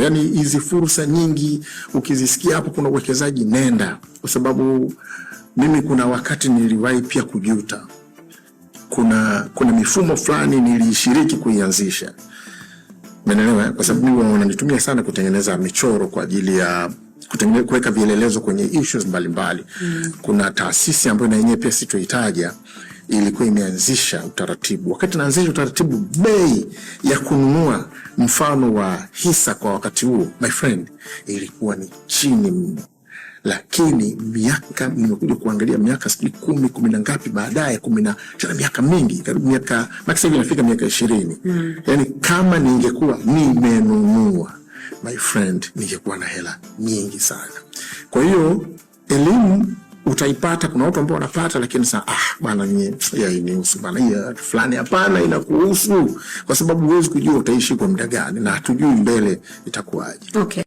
Yani hizi fursa nyingi ukizisikia hapo kuna uwekezaji, nenda, kwa sababu mimi kuna wakati niliwahi pia kujuta. Kuna mifumo fulani nilishiriki kuianzisha. Umeelewa? Kwa sababu mimi wananitumia sana kutengeneza michoro kwa ajili ya kuweka vielelezo kwenye issues mbalimbali. Kuna taasisi ambayo na yenyewe pia sitoitaja ilikuwa imeanzisha utaratibu. Wakati naanzisha utaratibu, bei ya kununua mfano wa hisa kwa wakati huo, my friend, ilikuwa ni chini mno. Lakini miaka nimekuja kuangalia miaka 10 na ngapi baadaye, 10 na miaka mingi, karibu miaka maximum inafika miaka 20. Yani kama ningekuwa nimenunua, my friend, ningekuwa na hela nyingi sana. Kwa hiyo elimu utaipata, kuna watu ambao wanapata, lakini sasa bwana inihusu bwana, hii fulani hapana, inakuhusu, kwa sababu huwezi kujua utaishi kwa muda gani na hatujui mbele itakuwaje. Okay.